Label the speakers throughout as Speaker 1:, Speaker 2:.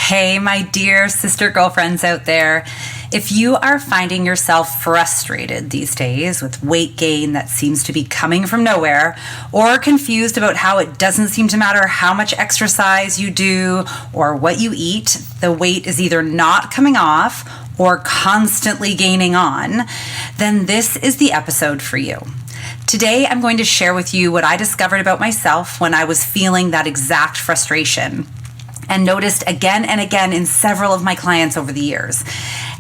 Speaker 1: Hey, my dear sister girlfriends out there. If you are finding yourself frustrated these days with weight gain that seems to be coming from nowhere, or confused about how it doesn't seem to matter how much exercise you do or what you eat, the weight is either not coming off or constantly gaining on, then this is the episode for you. Today, I'm going to share with you what I discovered about myself when I was feeling that exact frustration, and noticed again and again in several of my clients over the years.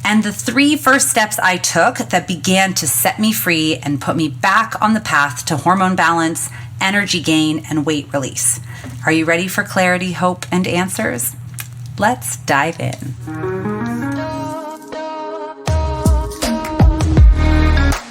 Speaker 1: And the 3 first steps I took that began to set me free and put me back on the path to hormone balance, energy gain, and weight release. Are you ready for clarity, hope, and answers? Let's dive in.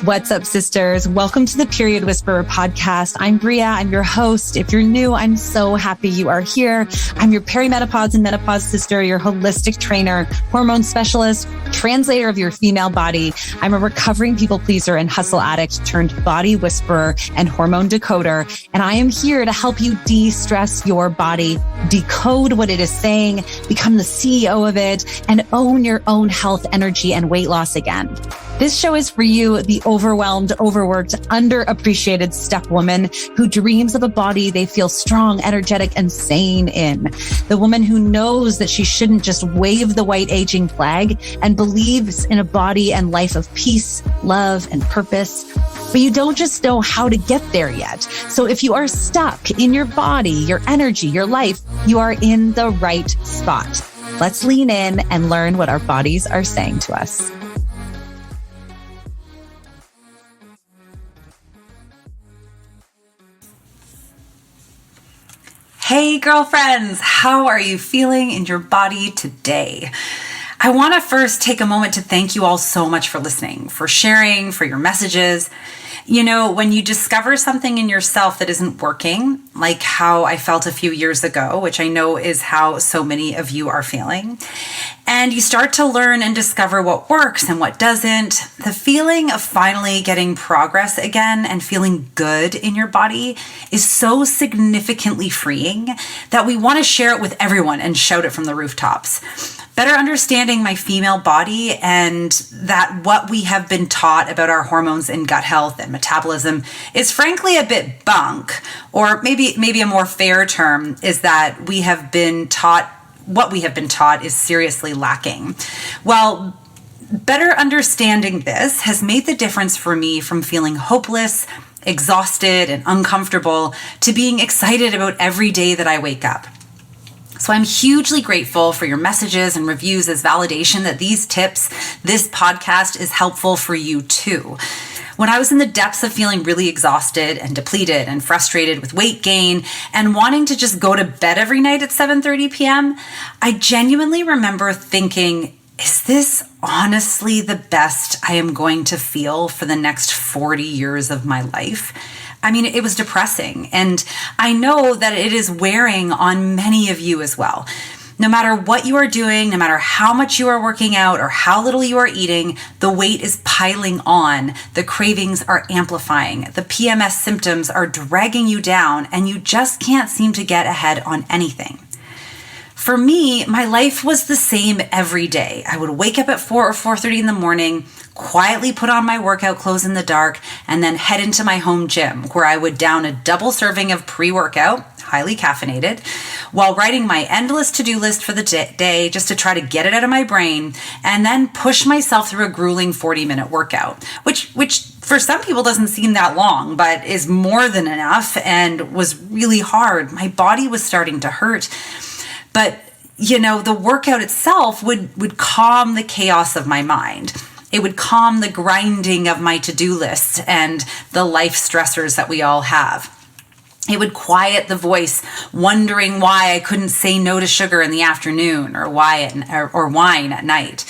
Speaker 2: What's up, sisters? Welcome to the Period Whisperer podcast. I'm Bria. I'm your host. If you're new, I'm so happy you are here. I'm your perimenopause and menopause sister, your holistic trainer, hormone specialist, translator of your female body. I'm a recovering people pleaser and hustle addict turned body whisperer and hormone decoder. And I am here to help you de-stress your body, decode what it is saying, become the CEO of it, and own your own health, energy, and weight loss again. This show is for you, the overwhelmed, overworked, underappreciated stuck woman who dreams of a body they feel strong, energetic, and sane in. The woman who knows that she shouldn't just wave the white aging flag and believes in a body and life of peace, love, and purpose. But you don't just know how to get there yet. So if you are stuck in your body, your energy, your life, you are in the right spot. Let's lean in and learn what our bodies are saying to us.
Speaker 1: Hey girlfriends, how are you feeling in your body today? I want to first take a moment to thank you all so much for listening, for sharing, for your messages. You know, when you discover something in yourself that isn't working, like how I felt a few years ago, which I know is how so many of you are feeling, and you start to learn and discover what works and what doesn't, the feeling of finally getting progress again and feeling good in your body is so significantly freeing that we want to share it with everyone and shout it from the rooftops. Better understanding my female body and that what we have been taught about our hormones and gut health and metabolism is frankly a bit bunk, or maybe a more fair term is that what we have been taught is seriously lacking. Well, better understanding this has made the difference for me from feeling hopeless, exhausted, and uncomfortable to being excited about every day that I wake up. So I'm hugely grateful for your messages and reviews as validation that these tips, this podcast is helpful for you too. When I was in the depths of feeling really exhausted and depleted and frustrated with weight gain and wanting to just go to bed every night at 7:30 p.m., I genuinely remember thinking, is this honestly the best I am going to feel for the next 40 years of my life? I mean, it was depressing, and I know that it is wearing on many of you as well. No matter what you are doing, no matter how much you are working out or how little you are eating, the weight is piling on, the cravings are amplifying, the PMS symptoms are dragging you down, and you just can't seem to get ahead on anything. For me, my life was the same every day. I would wake up at 4 or 4:30 in the morning, quietly put on my workout clothes in the dark, and then head into my home gym where I would down a double serving of pre-workout, highly caffeinated, while writing my endless to-do list for the day just to try to get it out of my brain, and then push myself through a grueling 40-minute workout, which for some people doesn't seem that long, but is more than enough and was really hard. My body was starting to hurt. But, you know, the workout itself would calm the chaos of my mind. It would calm the grinding of my to-do lists and the life stressors that we all have. It would quiet the voice wondering why I couldn't say no to sugar in the afternoon or wine at night.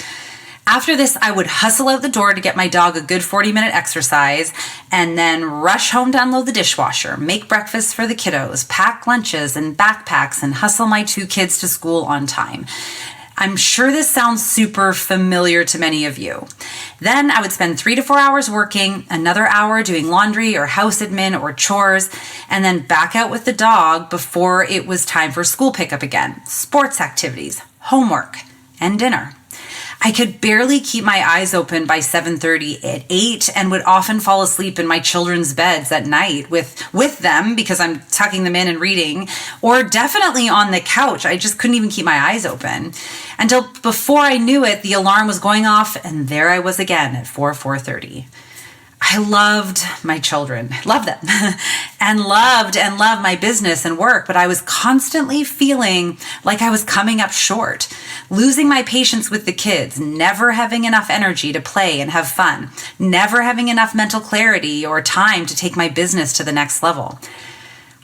Speaker 1: After this, I would hustle out the door to get my dog a good 40-minute exercise and then rush home to unload the dishwasher, make breakfast for the kiddos, pack lunches and backpacks, and hustle my 2 kids to school on time. I'm sure this sounds super familiar to many of you. Then I would spend 3 to 4 hours working, another hour doing laundry or house admin or chores, and then back out with the dog before it was time for school pickup again, sports activities, homework, and dinner. I could barely keep my eyes open by 7:30 at 8 and would often fall asleep in my children's beds at night with them because I'm tucking them in and reading, or definitely on the couch. I just couldn't even keep my eyes open until before I knew it, the alarm was going off and there I was again at 4:30. I loved my children, loved them, and loved my business and work, but I was constantly feeling like I was coming up short, losing my patience with the kids, never having enough energy to play and have fun, never having enough mental clarity or time to take my business to the next level.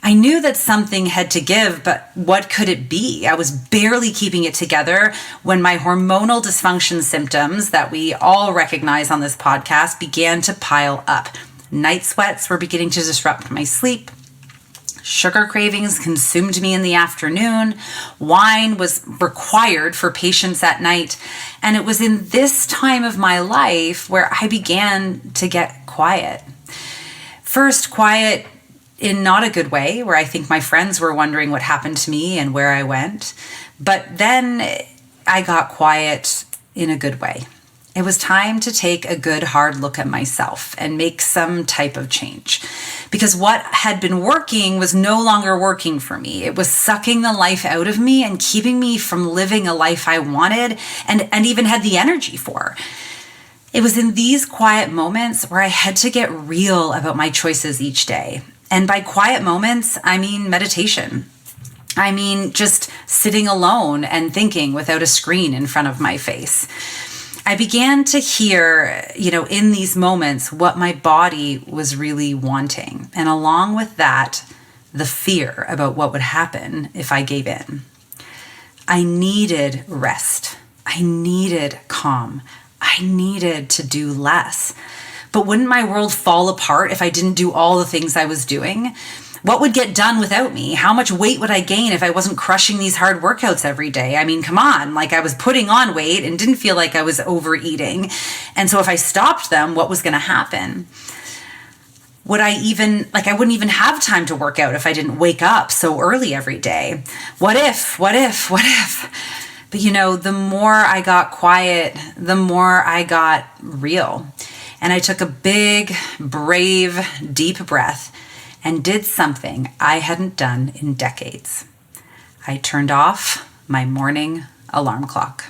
Speaker 1: I knew that something had to give, but what could it be? I was barely keeping it together when my hormonal dysfunction symptoms that we all recognize on this podcast began to pile up. Night sweats were beginning to disrupt my sleep. Sugar cravings consumed me in the afternoon. Wine was required for patients at night. And it was in this time of my life where I began to get quiet. First, quiet in not a good way, where I think my friends were wondering what happened to me and where I went. But then I got quiet in a good way. It was time to take a good hard look at myself and make some type of change. Because what had been working was no longer working for me. It was sucking the life out of me and keeping me from living a life I wanted and even had the energy for. It was in these quiet moments where I had to get real about my choices each day. And by quiet moments, I mean meditation. I mean just sitting alone and thinking without a screen in front of my face. I began to hear, in these moments, what my body was really wanting. And along with that, the fear about what would happen if I gave in. I needed rest. I needed calm. I needed to do less. But wouldn't my world fall apart if I didn't do all the things I was doing? What would get done without me? How much weight would I gain if I wasn't crushing these hard workouts every day? I mean, come on, I was putting on weight and didn't feel like I was overeating. And so if I stopped them, what was going to happen? I wouldn't even have time to work out if I didn't wake up so early every day. What if? But the more I got quiet, the more I got real. And I took a big, brave, deep breath and did something I hadn't done in decades. I turned off my morning alarm clock.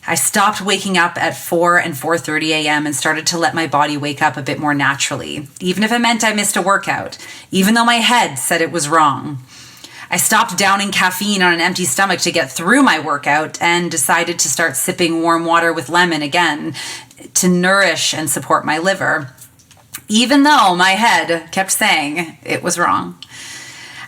Speaker 1: I stopped waking up at 4 and 4:30 a.m. and started to let my body wake up a bit more naturally, even if it meant I missed a workout, even though my head said it was wrong. I stopped downing caffeine on an empty stomach to get through my workout and decided to start sipping warm water with lemon again to nourish and support my liver, even though my head kept saying it was wrong.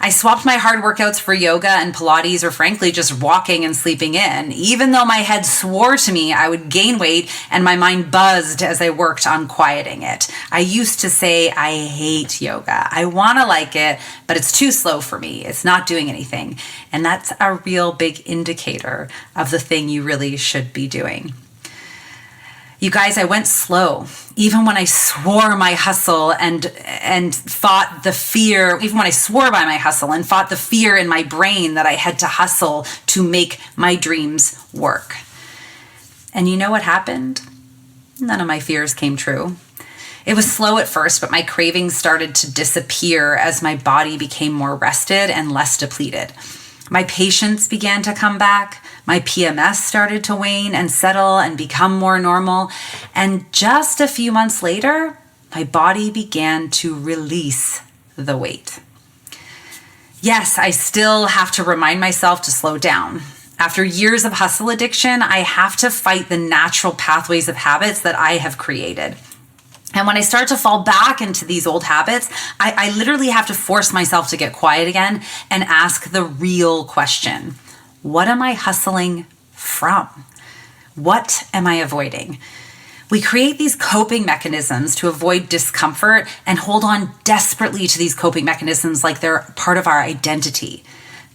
Speaker 1: I swapped my hard workouts for yoga and Pilates, or frankly, just walking and sleeping in, even though my head swore to me I would gain weight and my mind buzzed as I worked on quieting it. I used to say, I hate yoga. I want to like it, but it's too slow for me. It's not doing anything. And that's a real big indicator of the thing you really should be doing. You guys, I went slow, even when I swore my hustle and fought the fear, even when I swore by my hustle and fought the fear in my brain that I had to hustle to make my dreams work. And you know what happened? None of my fears came true. It was slow at first, but my cravings started to disappear as my body became more rested and less depleted. My patience began to come back. My PMS started to wane and settle and become more normal. And just a few months later, my body began to release the weight. Yes, I still have to remind myself to slow down. After years of hustle addiction, I have to fight the natural pathways of habits that I have created. And when I start to fall back into these old habits, I literally have to force myself to get quiet again and ask the real question. What am I hustling from? What am I avoiding? We create these coping mechanisms to avoid discomfort and hold on desperately to these coping mechanisms like they're part of our identity.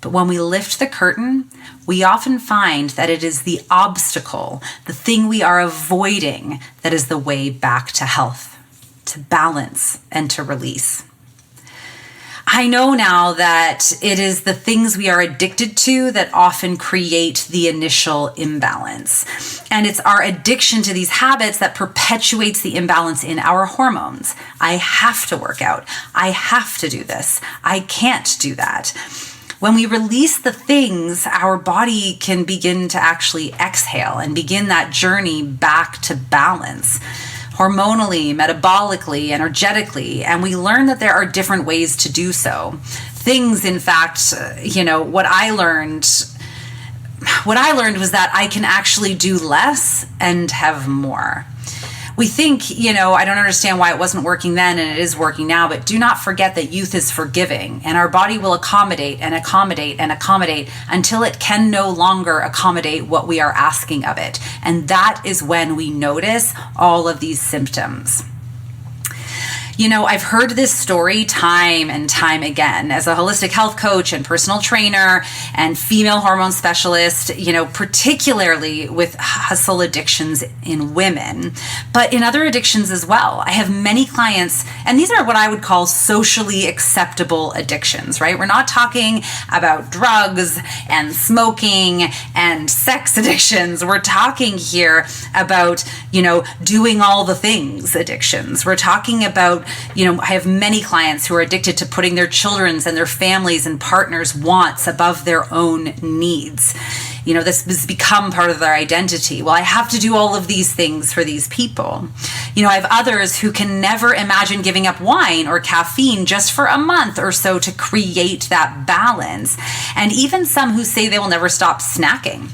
Speaker 1: But when we lift the curtain, we often find that it is the obstacle, the thing we are avoiding, that is the way back to health, to balance, and to release. I know now that it is the things we are addicted to that often create the initial imbalance. And it's our addiction to these habits that perpetuates the imbalance in our hormones. I have to work out. I have to do this. I can't do that. When we release the things, our body can begin to actually exhale and begin that journey back to balance, hormonally, metabolically, energetically. And we learn that there are different ways to do so. Things, in fact, what I learned was that I can actually do less and have more. We think, I don't understand why it wasn't working then and it is working now, but do not forget that youth is forgiving, and our body will accommodate and accommodate and accommodate until it can no longer accommodate what we are asking of it. And that is when we notice all of these symptoms. I've heard this story time and time again as a holistic health coach and personal trainer and female hormone specialist, particularly with hustle addictions in women, but in other addictions as well. I have many clients, and these are what I would call socially acceptable addictions, right? We're not talking about drugs and smoking and sex addictions. We're talking here about, doing all the things addictions. We're talking about, I have many clients who are addicted to putting their children's and their families' and partners' wants above their own needs. This has become part of their identity. Well, I have to do all of these things for these people. I have others who can never imagine giving up wine or caffeine just for a month or so to create that balance. And even some who say they will never stop snacking.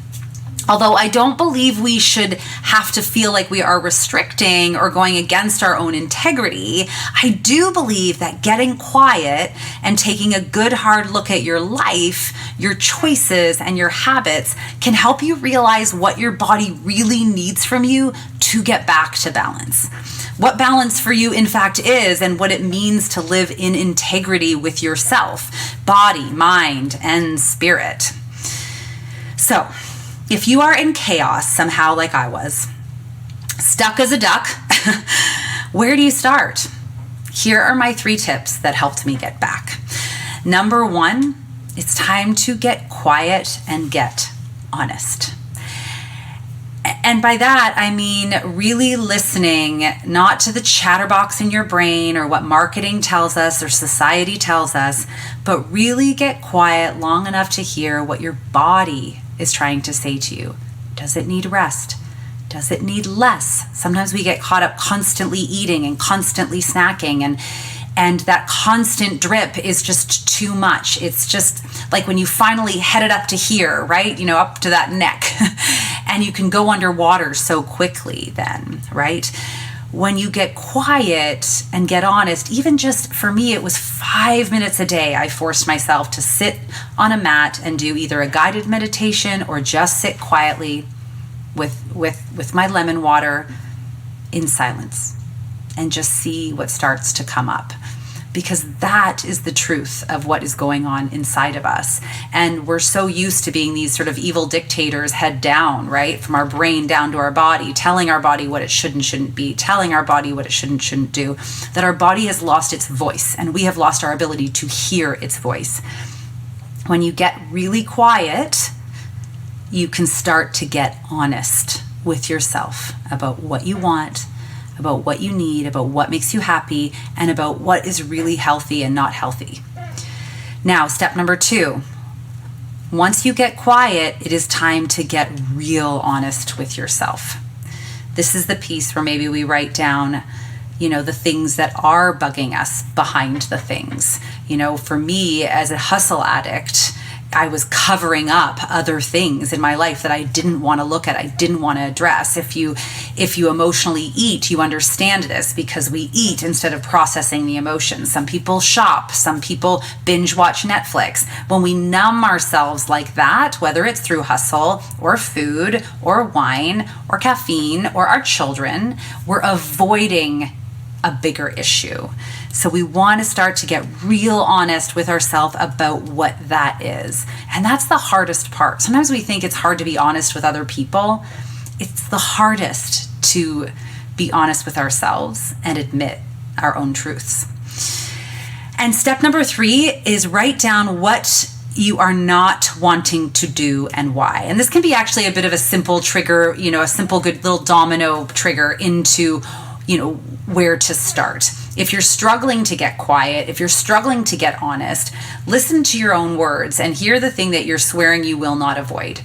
Speaker 1: Although I don't believe we should have to feel like we are restricting or going against our own integrity, I do believe that getting quiet and taking a good hard look at your life, your choices, and your habits can help you realize what your body really needs from you to get back to balance. What balance for you in fact is, and what it means to live in integrity with yourself, body, mind, and spirit. So, if you are in chaos somehow like I was, stuck as a duck, where do you start? Here are my 3 tips that helped me get back. Number 1, it's time to get quiet and get honest. And by that, I mean really listening, not to the chatterbox in your brain or what marketing tells us or society tells us, but really get quiet long enough to hear what your body is trying to say to you. Does it need rest? Does it need less? Sometimes we get caught up constantly eating and constantly snacking, and that constant drip is just too much. It's just like when you finally head it up to here, right? Up to that neck, and you can go underwater so quickly then, right? When you get quiet and get honest, even just for me, it was 5 minutes a day. I forced myself to sit on a mat and do either a guided meditation or just sit quietly with my lemon water in silence and just see what starts to come up. Because that is the truth of what is going on inside of us. And we're so used to being these sort of evil dictators head down, right? From our brain down to our body, telling our body what it should and shouldn't be, telling our body what it should and shouldn't do, that our body has lost its voice and we have lost our ability to hear its voice. When you get really quiet, you can start to get honest with yourself about what you want, about what you need, about what makes you happy, and about what is really healthy and not healthy. Now, step number 2, once you get quiet, it is time to get real honest with yourself. This is the piece where maybe we write down, the things that are bugging us behind the things. For me as a hustle addict, I was covering up other things in my life that I didn't want to look at, I didn't want to address. If you emotionally eat, you understand this because we eat instead of processing the emotions. Some people shop, some people binge watch Netflix. When we numb ourselves like that, whether it's through hustle or food or wine or caffeine or our children, we're avoiding a bigger issue. So we want to start to get real honest with ourselves about what that is. And that's the hardest part. Sometimes we think it's hard to be honest with other people. It's the hardest to be honest with ourselves and admit our own truths. And step number 3 is write down what you are not wanting to do and why. And this can be actually a bit of a simple trigger, a simple good little domino trigger into, where to start. If you're struggling to get quiet, if you're struggling to get honest, listen to your own words and hear the thing that you're swearing you will not avoid.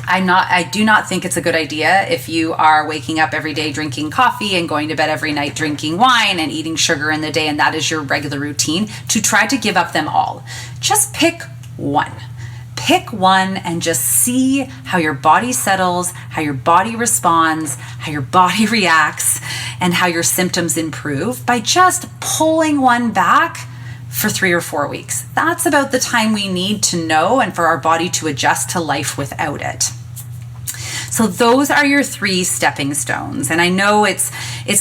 Speaker 1: I do not think it's a good idea if you are waking up every day drinking coffee and going to bed every night drinking wine and eating sugar in the day, and that is your regular routine, to try to give up them all. Just pick one. Pick one and just see how your body settles, how your body responds, how your body reacts, and how your symptoms improve by just pulling one back for 3 or 4 weeks. That's about the time we need to know and for our body to adjust to life without it. So those are your 3 stepping stones. And I know it's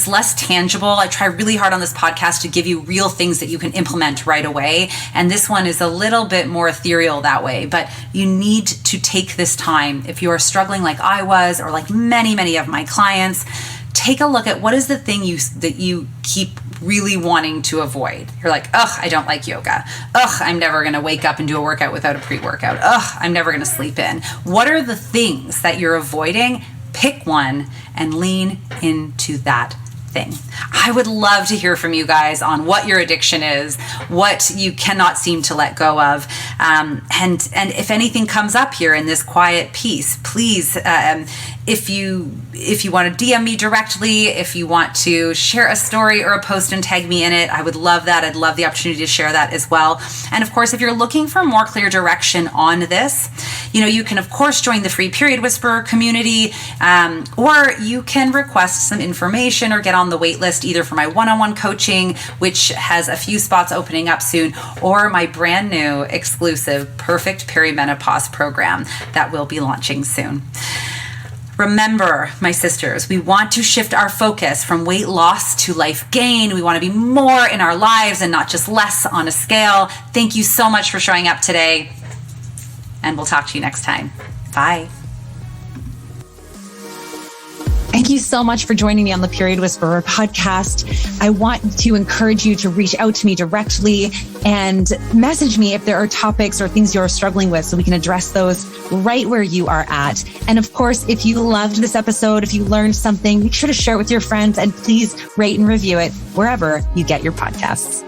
Speaker 1: less tangible. I try really hard on this podcast to give you real things that you can implement right away. And this one is a little bit more ethereal that way, but you need to take this time. If you are struggling like I was, or like many of my clients, take a look at what is the thing that you keep really wanting to avoid. You're like, I don't like yoga. I'm never going to wake up and do a workout without a pre-workout. I'm never going to sleep in. What are the things that you're avoiding? Pick one and lean into that thing. I would love to hear from you guys on what your addiction is, what you cannot seem to let go of. And if anything comes up here in this quiet piece, please, if you want to DM me directly, if you want to share a story or a post and tag me in it, I would love that. I'd love the opportunity to share that as well. And of course, if you're looking for more clear direction on this, you can of course join the free Period Whisperer community, or you can request some information or get on the wait list either for my one-on-one coaching, which has a few spots opening up soon, or my brand new exclusive Perfect Perimenopause program that will be launching soon. Remember, my sisters, we want to shift our focus from weight loss to life gain. We want to be more in our lives and not just less on a scale. Thank you so much for showing up today, and we'll talk to you next time. Bye.
Speaker 2: Thank you so much for joining me on the Period Whisperer podcast. I want to encourage you to reach out to me directly and message me if there are topics or things you're struggling with so we can address those right where you are at. And of course, if you loved this episode, if you learned something, make sure to share it with your friends and please rate and review it wherever you get your podcasts.